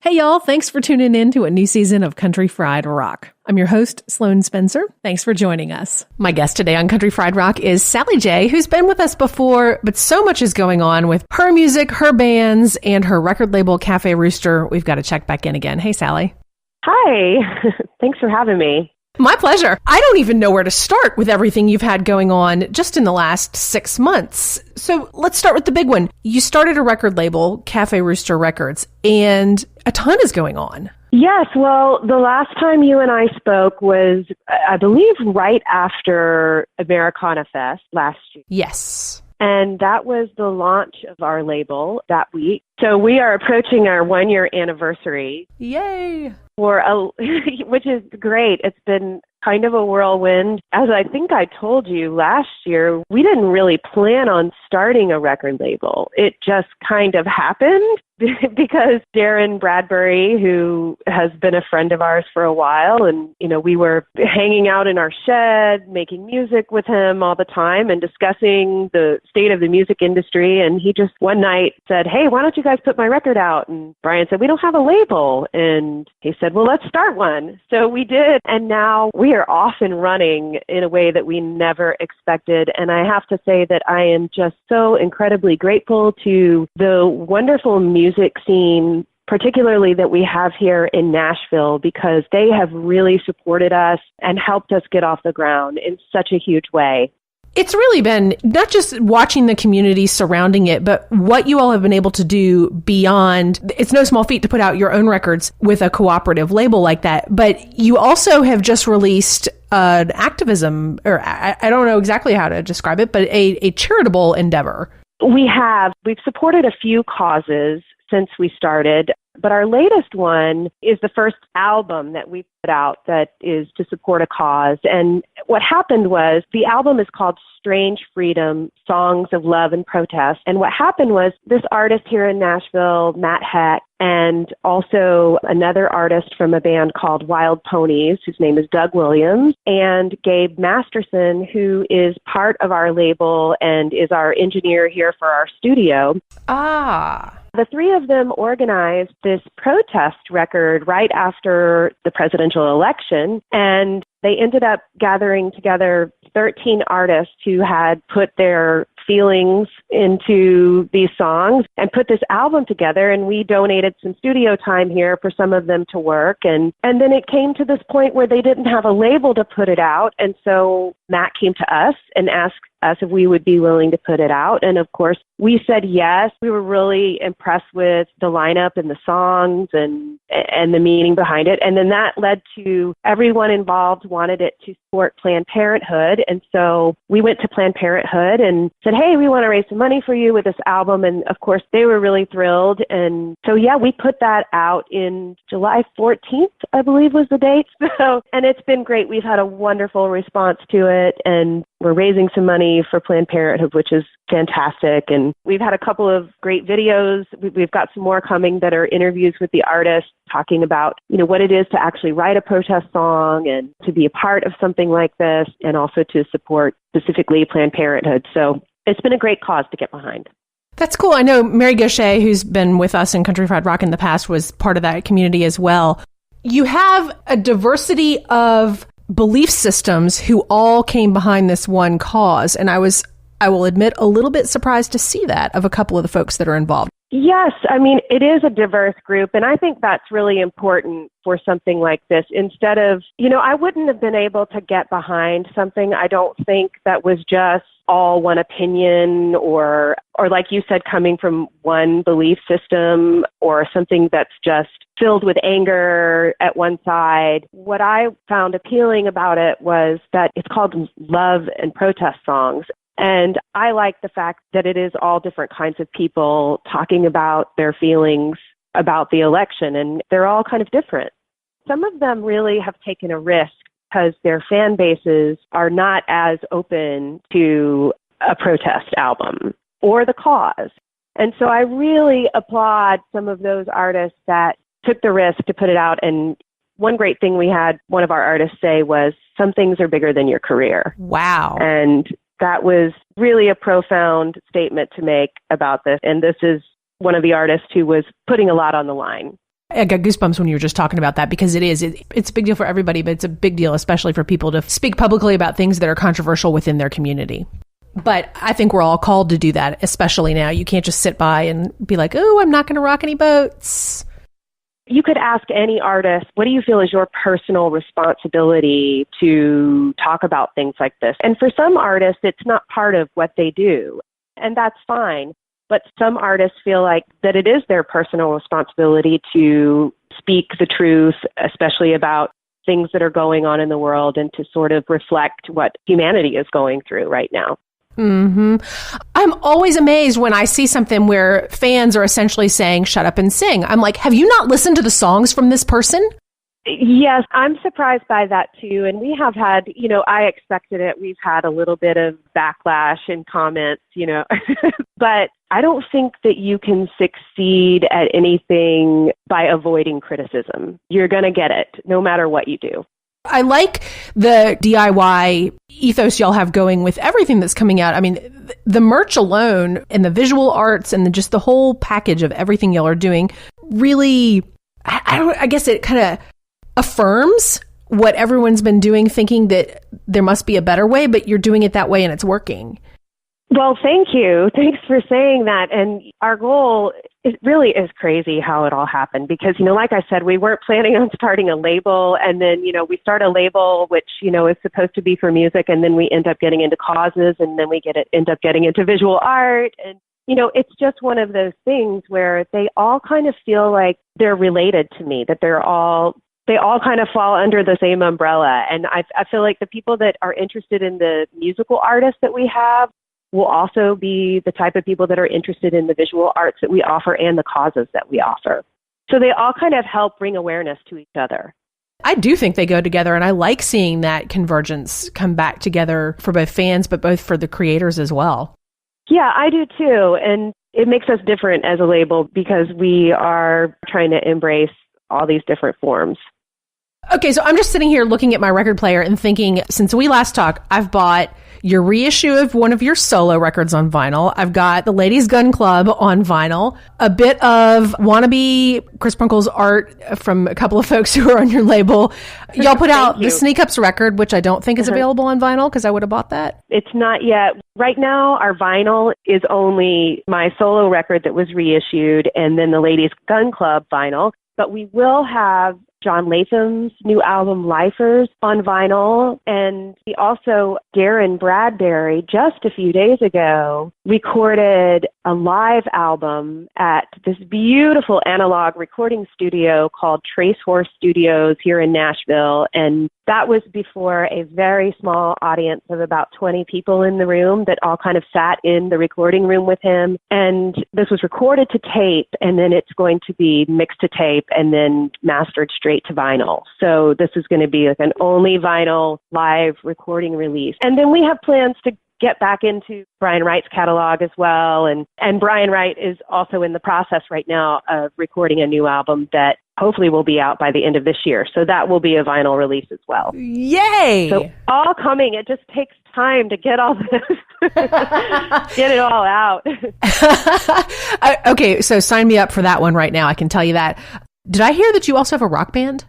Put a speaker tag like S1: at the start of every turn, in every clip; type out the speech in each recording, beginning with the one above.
S1: Hey y'all, thanks for tuning in to a new season of Country Fried Rock. I'm your host, Sloan Spencer. Thanks for joining us. My guest today on Country Fried Rock is Sally Jaye, who's been with us before, but so much is going on with her music, her bands, and her record label, Cafe Rooster. We've got to check back in again. Hey, Sally.
S2: Hi. Thanks for having me.
S1: My pleasure. I don't even know where to start with everything you've had going on just in the last 6 months. So let's start with the big one. You started a record label, Cafe Rooster Records, and a ton is going on.
S2: Yes. Well, the last time you and I spoke was, I believe, right after Americana Fest last year.
S1: Yes.
S2: And that was the launch of our label that week. So we are approaching our 1-year anniversary.
S1: Yay!
S2: Which is great. It's been kind of a whirlwind. As I think I told you last year, we didn't really plan on starting a record label. It just kind of happened because Darren Bradbury, who has been a friend of ours for a while, and, we were hanging out in our shed, making music with him all the time and discussing the state of the music industry. And he just one night said, "Hey, why don't you guys put my record out?" And Brian said, "We don't have a label." And he said, "Well, let's start one." So we did. And now we are off and running in a way that we never expected. And I have to say that I am just so incredibly grateful to the wonderful music scene, particularly that we have here in Nashville, because they have really supported us and helped us get off the ground in such a huge way.
S1: It's really been not just watching the community surrounding it, but what you all have been able to do beyond. It's no small feat to put out your own records with a cooperative label like that. But you also have just released an activism, or I don't know exactly how to describe it, but a charitable endeavor.
S2: We've supported a few causes since we started, but our latest one is the first album that we put out that is to support a cause. And what happened was the album is called Strange Freedom, Songs of Love and Protest. And what happened was this artist here in Nashville, Matt Heck, and also another artist from a band called Wild Ponies, whose name is Doug Williams, and Gabe Masterson, who is part of our label and is our engineer here for our studio. The three of them organized this protest record right after the presidential election, and they ended up gathering together 13 artists who had put their feelings into these songs and put this album together. And we donated some studio time here for some of them to work. And then it came to this point where they didn't have a label to put it out. And so Matt came to us and asked us if we would be willing to put it out. And of course, we said yes. We were really impressed with the lineup and the songs and the meaning behind it. And then that led to everyone involved wanted it to support Planned Parenthood. And so we went to Planned Parenthood and said, "Hey, we want to raise some money for you with this album." And of course, they were really thrilled. And so, yeah, we put that out in July 14th, I believe was the date. And it's been great. We've had a wonderful response to it. And we're raising some money for Planned Parenthood, which is fantastic. And we've had a couple of great videos. We've got some more coming that are interviews with the artists talking about, what it is to actually write a protest song and to be a part of something like this, and also to support specifically Planned Parenthood. So it's been a great cause to get behind.
S1: That's cool. I know Mary Gaucher, who's been with us in Country Fried Rock in the past, was part of that community as well. You have a diversity of belief systems who all came behind this one cause. And I will admit, a little bit surprised to see that of a couple of the folks that are involved.
S2: Yes, I mean, it is a diverse group, and I think that's really important for something like this. Instead of, I wouldn't have been able to get behind something, I don't think, that was just all one opinion or like you said, coming from one belief system, or something that's just filled with anger at one side. What I found appealing about it was that it's called love and protest songs. And I like the fact that it is all different kinds of people talking about their feelings about the election, and they're all kind of different. Some of them really have taken a risk because their fan bases are not as open to a protest album or the cause. And so I really applaud some of those artists that took the risk to put it out. And one great thing we had one of our artists say was, "Some things are bigger than your career."
S1: Wow.
S2: And that was really a profound statement to make about this. And this is one of the artists who was putting a lot on the line.
S1: I got goosebumps when you were just talking about that because it's a big deal for everybody, but it's a big deal especially for people to speak publicly about things that are controversial within their community. But I think we're all called to do that, especially now. You can't just sit by and be like, oh, I'm not going to rock any boats.
S2: You could ask any artist, what do you feel is your personal responsibility to talk about things like this? And for some artists, it's not part of what they do, and that's fine. But some artists feel like that it is their personal responsibility to speak the truth, especially about things that are going on in the world and to sort of reflect what humanity is going through right now.
S1: Mm-hmm. I'm always amazed when I see something where fans are essentially saying, shut up and sing. I'm like, have you not listened to the songs from this person?
S2: Yes, I'm surprised by that too. And we have had, I expected it. We've had a little bit of backlash and comments, but I don't think that you can succeed at anything by avoiding criticism. You're going to get it no matter what you do.
S1: I like the DIY ethos y'all have going with everything that's coming out. I mean, the merch alone and the visual arts and just the whole package of everything y'all are doing really, I guess it kind of affirms what everyone's been doing, thinking that there must be a better way, but you're doing it that way and it's working.
S2: Well, thank you. Thanks for saying that. And our goal, it really is crazy how it all happened because, like I said, we weren't planning on starting a label. And then, we start a label, which, is supposed to be for music. And then we end up getting into causes and then we end up getting into visual art. And, it's just one of those things where they all kind of feel like they're related to me, that they all kind of fall under the same umbrella. And I feel like the people that are interested in the musical artists that we have will also be the type of people that are interested in the visual arts that we offer and the causes that we offer. So they all kind of help bring awareness to each other.
S1: I do think they go together, and I like seeing that convergence come back together for both fans, but both for the creators as well.
S2: Yeah, I do too. And it makes us different as a label because we are trying to embrace all these different forms.
S1: Okay, so I'm just sitting here looking at my record player and thinking, since we last talked, I've bought your reissue of one of your solo records on vinyl. I've got the Ladies Gun Club on vinyl, a bit of wannabe Chris Prunkle's art from a couple of folks who are on your label. Y'all put out the Sneak Ups record, which I don't think is available on vinyl because I would have bought that.
S2: It's not yet. Right now, our vinyl is only my solo record that was reissued and then the Ladies Gun Club vinyl. But we will have John Latham's new album, Lifers, on vinyl. And we also, Darren Bradbury, just a few days ago, recorded a live album at this beautiful analog recording studio called Trace Horse Studios here in Nashville. And that was before a very small audience of about 20 people in the room that all kind of sat in the recording room with him. And this was recorded to tape, and then it's going to be mixed to tape and then mastered straight to vinyl. So this is going to be like an only vinyl live recording release. And then we have plans to get back into Brian Wright's catalog as well. And Brian Wright is also in the process right now of recording a new album that hopefully will be out by the end of this year. So that will be a vinyl release as well.
S1: Yay!
S2: So all coming. It just takes time to get all this, get it all out.
S1: Okay, so sign me up for that one right now. I can tell you that. Did I hear that you also have a rock band?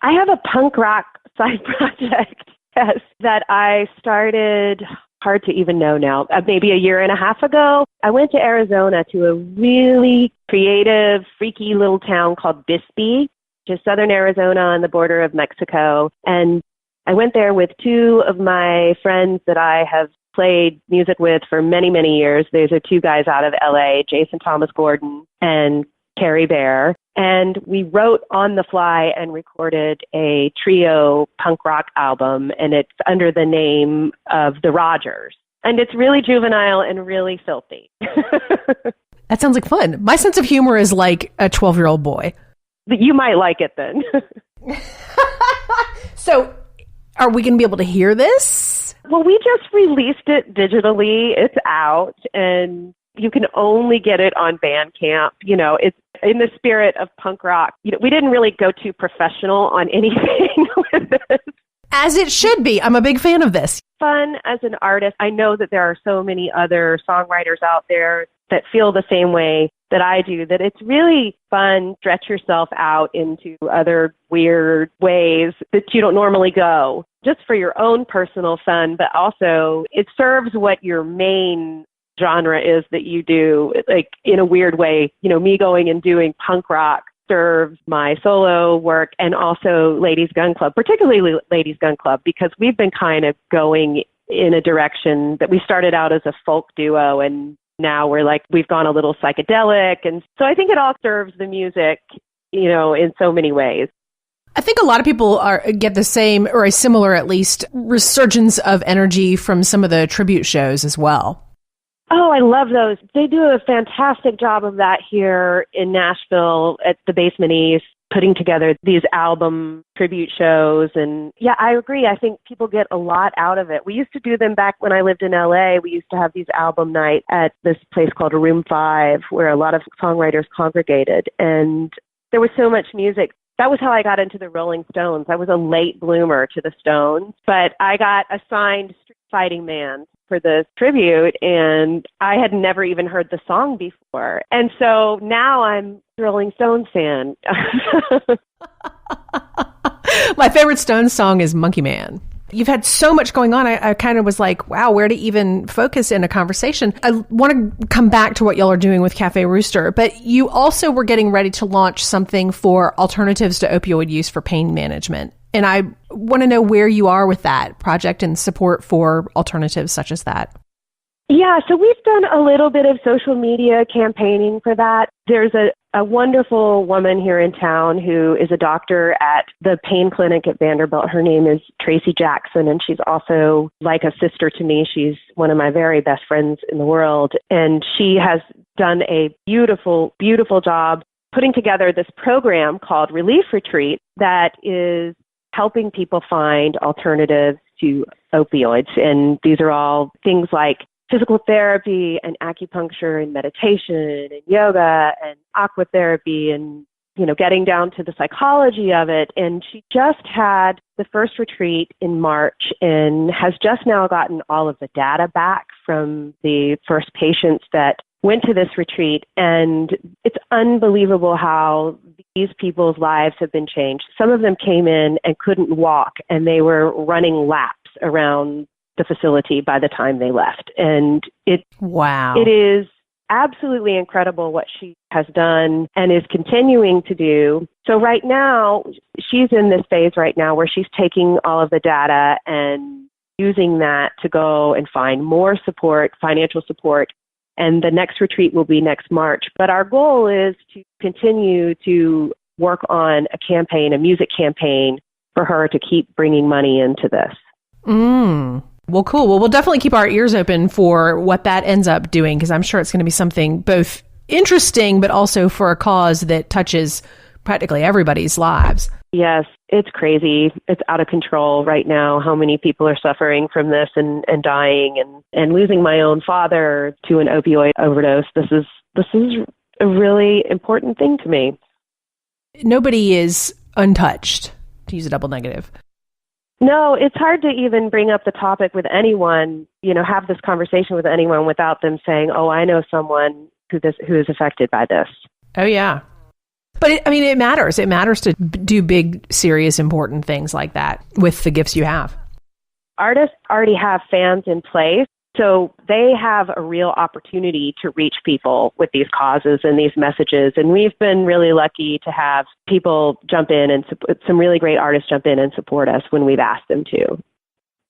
S2: I have a punk rock side project, yes, that I started, hard to even know now, maybe a year and a half ago. I went to Arizona to a really creative, freaky little town called Bisbee, which is southern Arizona on the border of Mexico. And I went there with two of my friends that I have played music with for many, many years. These are two guys out of LA, Jason Thomas Gordon and Carrie Bear. And we wrote on the fly and recorded a trio punk rock album, and it's under the name of The Rogers. And it's really juvenile and really filthy.
S1: That sounds like fun. My sense of humor is like a 12-year-old boy.
S2: You might like it then.
S1: So are we going to be able to hear this?
S2: Well, we just released it digitally. It's out, and you can only get it on Bandcamp. It's in the spirit of punk rock. We didn't really go too professional on anything with this.
S1: As it should be. I'm a big fan of this.
S2: Fun as an artist. I know that there are so many other songwriters out there that feel the same way that I do, that it's really fun, stretch yourself out into other weird ways that you don't normally go, just for your own personal fun, but also it serves what your main genre is that you do, like in a weird way. You know, me going and doing punk rock serves my solo work and also Ladies Gun Club, particularly Ladies Gun Club, because we've been kind of going in a direction that we started out as a folk duo, and now we've gone a little psychedelic. And so I think it all serves the music, you know, in so many ways.
S1: I think a lot of people get the same, or a similar at least, resurgence of energy from some of the tribute shows as well.
S2: Oh, I love those. They do a fantastic job of that here in Nashville at the Basement East, putting together these album tribute shows. And yeah, I agree. I think people get a lot out of it. We used to do them back when I lived in LA. We used to have these album nights at this place called Room 5, where a lot of songwriters congregated. And there was so much music. That was how I got into the Rolling Stones. I was a late bloomer to the Stones, but I got assigned Street Fighting Man for the tribute, and I had never even heard the song before. And so now I'm a Rolling Stones fan.
S1: My favorite Stones song is Monkey Man. You've had so much going on. I kind of was like, wow, where to even focus in a conversation. I want to come back to what y'all are doing with Cafe Rooster, but you also were getting ready to launch something for alternatives to opioid use for pain management. And I want to know where you are with that project and support for alternatives such as that.
S2: Yeah, so we've done a little bit of social media campaigning for that. There's a wonderful woman here in town who is a doctor at the pain clinic at Vanderbilt. Her name is Tracy Jackson, and she's also like a sister to me. She's one of my very best friends in the world, and she has done a beautiful, beautiful job putting together this program called Relief Retreat that is helping people find alternatives to opioids. And these are all things like physical therapy and acupuncture and meditation and yoga and aquatherapy and, you know, getting down to the psychology of it. And she just had the first retreat in March and has just now gotten all of the data back from the first patients that went to this retreat. And it's unbelievable how these people's lives have been changed. Some of them came in and couldn't walk, and they were running laps around the facility by the time they left. And it is absolutely incredible what she has done and is continuing to do. So right now, she's in this phase right now where she's taking all of the data and using that to go and find more support, financial support. And the next retreat will be next March. But our goal is to continue to work on a campaign, a music campaign, for her to keep bringing money into this.
S1: Well, cool. Well, we'll definitely keep our ears open for what that ends up doing, because I'm sure it's going to be something both interesting, but also for a cause that touches practically everybody's lives.
S2: Yes, it's crazy. It's out of control right now how many people are suffering from this and dying and losing my own father to an opioid overdose. This is a really important thing to me.
S1: Nobody is untouched, to use a double negative.
S2: No, it's hard to even bring up the topic with anyone, you know, have this conversation with anyone without them saying, oh, I know someone who is affected by this.
S1: Oh, yeah. But it matters. It matters to do big, serious, important things like that with the gifts you have.
S2: Artists already have fans in place, so they have a real opportunity to reach people with these causes and these messages. And we've been really lucky to have people jump in and some really great artists jump in and support us when we've asked them to.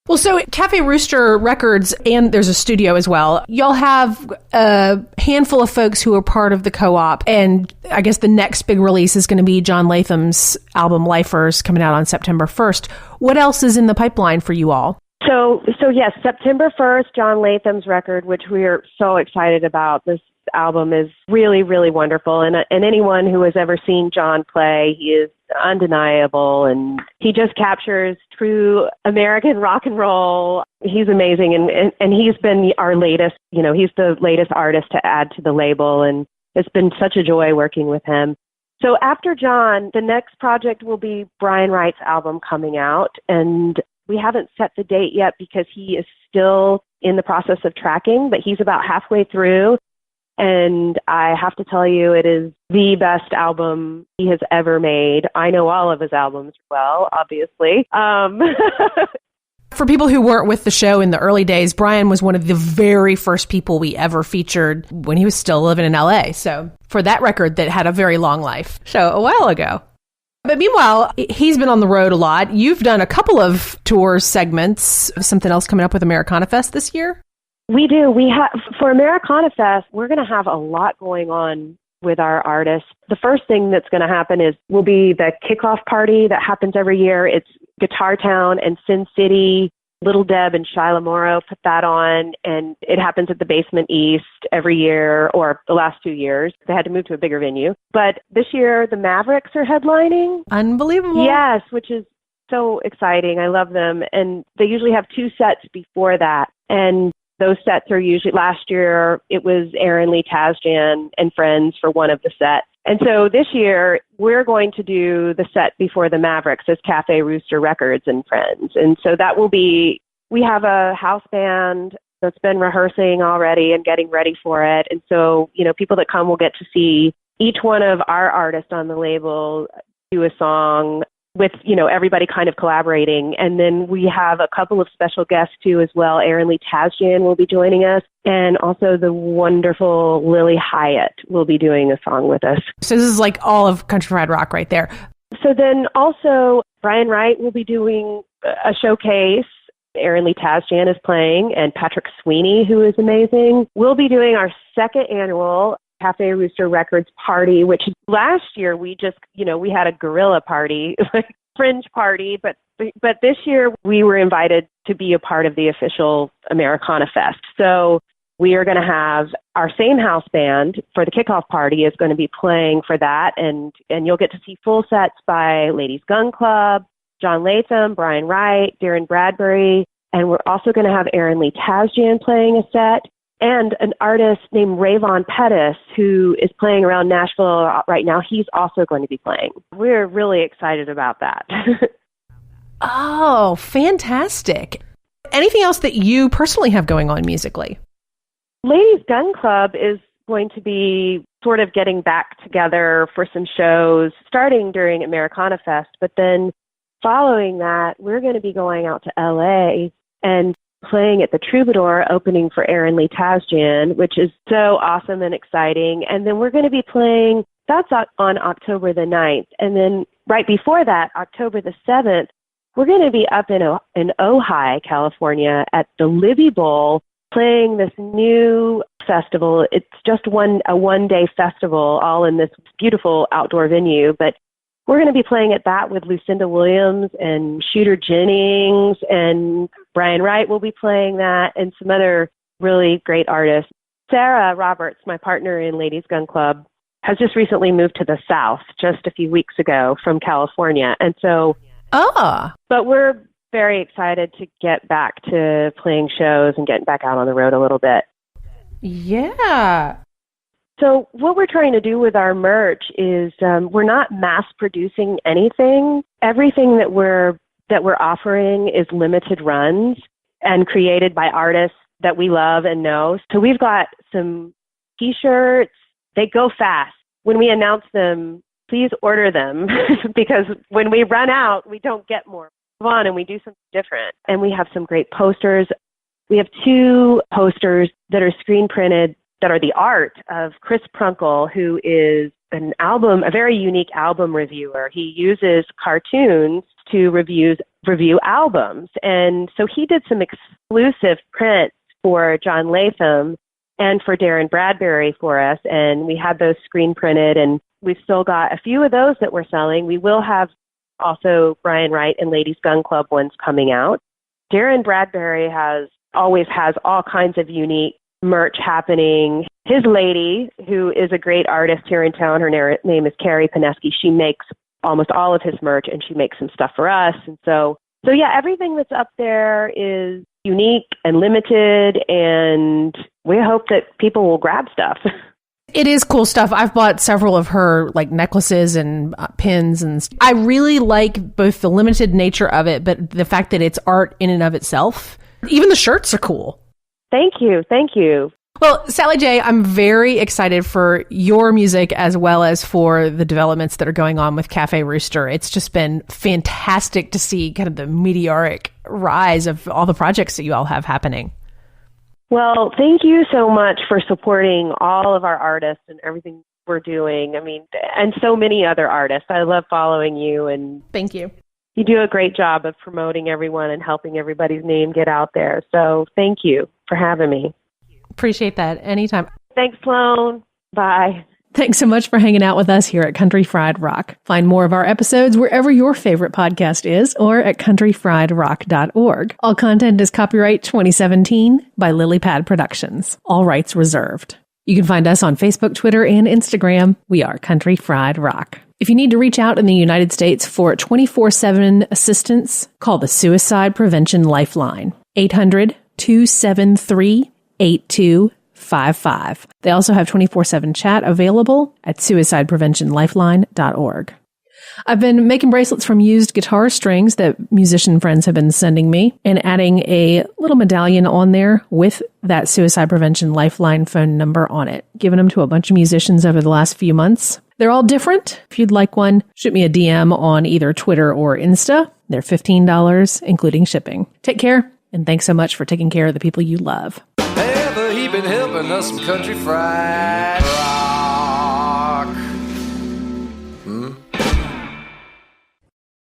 S1: Well, so Cafe Rooster Records, and there's a studio as well. Y'all have a handful of folks who are part of the co-op, and I guess the next big release is going to be John Latham's album Lifers, coming out on September 1st. What else is in the pipeline for you all?
S2: So yes, September 1st, John Latham's record, which we are so excited about. This album is really, really wonderful. And anyone who has ever seen John play, he is undeniable. And he just captures true American rock and roll. He's amazing. And he's been our latest, you know, he's the latest artist to add to the label. And it's been such a joy working with him. So after John, the next project will be Brian Wright's album coming out. And we haven't set the date yet because he is still in the process of tracking, but he's about halfway through. And I have to tell you, it is the best album he has ever made. I know all of his albums well, obviously.
S1: For people who weren't with the show in the early days, Brian was one of the very first people we ever featured when he was still living in LA. So for that record that had a very long life. So a while ago. But meanwhile, he's been on the road a lot. You've done a couple of tour segments. Something else coming up with Americana Fest this year?
S2: We do. We have for Americana Fest, we're going to have a lot going on with our artists. The first thing that's going to happen will be the kickoff party that happens every year. It's Guitar Town and Sin City. Little Deb and Shyla Morrow put that on, and it happens at the Basement East every year, or the last 2 years. They had to move to a bigger venue. But this year, the Mavericks are headlining.
S1: Unbelievable.
S2: Yes, which is so exciting. I love them. And they usually have 2 sets before that. And those sets are usually, last year, it was Aaron Lee Tasjan and friends for one of the sets. And so this year, we're going to do the set before the Mavericks as Cafe Rooster Records and Friends. And so that will be, we have a house band that's been rehearsing already and getting ready for it. And so, people that come will get to see each one of our artists on the label do a song with, everybody kind of collaborating. And then we have a couple of special guests too as well. Aaron Lee Tasjan will be joining us. And also the wonderful Lily Hyatt will be doing a song with us.
S1: So this is like all of Country Fried Rock right there.
S2: So then also Brian Wright will be doing a showcase. Aaron Lee Tasjan is playing, and Patrick Sweeney, who is amazing. We'll be doing our second annual Cafe Rooster Records party, which last year we just, we had a guerrilla party, like fringe party, but this year we were invited to be a part of the official Americana Fest. So we are going to have our same house band for the kickoff party is going to be playing for that, and you'll get to see full sets by Ladies Gun Club, John Latham, Brian Wright, Darren Bradbury, and we're also going to have Aaron Lee Tasjan playing a set. And an artist named Rayvon Pettis, who is playing around Nashville right now, he's also going to be playing. We're really excited about that.
S1: Oh, fantastic. Anything else that you personally have going on musically?
S2: Ladies Gun Club is going to be sort of getting back together for some shows starting during Americana Fest, but then following that, we're going to be going out to LA and playing at the Troubadour, opening for Aaron Lee Tasjan, which is so awesome and exciting. And then we're going to be playing, that's on October the 9th. And then right before that, October the 7th, we're going to be up in Ojai, California at the Libby Bowl playing this new festival. It's just a one-day festival all in this beautiful outdoor venue, but we're going to be playing at that with Lucinda Williams and Shooter Jennings, and Brian Wright will be playing that, and some other really great artists. Sarah Roberts, my partner in Ladies Gun Club, has just recently moved to the South just a few weeks ago from California. And so, but we're very excited to get back to playing shows and getting back out on the road a little bit.
S1: Yeah.
S2: So what we're trying to do with our merch is we're not mass producing anything. Everything that we're offering is limited runs and created by artists that we love and know. So we've got some T-shirts. They go fast. When we announce them, please order them because when we run out, we don't get more. Move on and we do something different. And we have some great posters. We have 2 posters that are screen printed that are the art of Chris Prunkle, who is a very unique album reviewer. He uses cartoons to review albums. And so he did some exclusive prints for John Latham and for Darren Bradbury for us. And we had those screen printed, and we've still got a few of those that we're selling. We will have also Brian Wright and Ladies Gun Club ones coming out. Darren Bradbury always has all kinds of unique merch happening. His lady, who is a great artist here in town, her name is Carrie Pineski. She makes almost all of his merch, and she makes some stuff for us. And so yeah, everything that's up there is unique and limited, and we hope that people will grab stuff.
S1: It is cool stuff. I've bought several of her necklaces and pins, and I really like both the limited nature of it, but the fact that it's art in and of itself. Even the shirts are cool.
S2: Thank you.
S1: Well, Sally Jaye, I'm very excited for your music as well as for the developments that are going on with Cafe Rooster. It's just been fantastic to see kind of the meteoric rise of all the projects that you all have happening.
S2: Well, thank you so much for supporting all of our artists and everything we're doing. I mean, and so many other artists. I love following you, and
S1: thank you.
S2: You do a great job of promoting everyone and helping everybody's name get out there. So thank you for having me.
S1: Appreciate that. Anytime.
S2: Thanks, Sloan. Bye.
S1: Thanks so much for hanging out with us here at Country Fried Rock. Find more of our episodes wherever your favorite podcast is or at countryfriedrock.org. All content is copyright 2017 by Lilypad Productions. All rights reserved. You can find us on Facebook, Twitter, and Instagram. We are Country Fried Rock. If you need to reach out in the United States for 24/7 assistance, call the Suicide Prevention Lifeline, 800-273-8255. They also have 24/7 chat available at suicidepreventionlifeline.org. I've been making bracelets from used guitar strings that musician friends have been sending me and adding a little medallion on there with that Suicide Prevention Lifeline phone number on it, giving them to a bunch of musicians over the last few months. They're all different. If you'd like one, shoot me a DM on either Twitter or Insta. They're $15, including shipping. Take care, and thanks so much for taking care of the people you love.
S3: Ever he been helping us some country fried rock.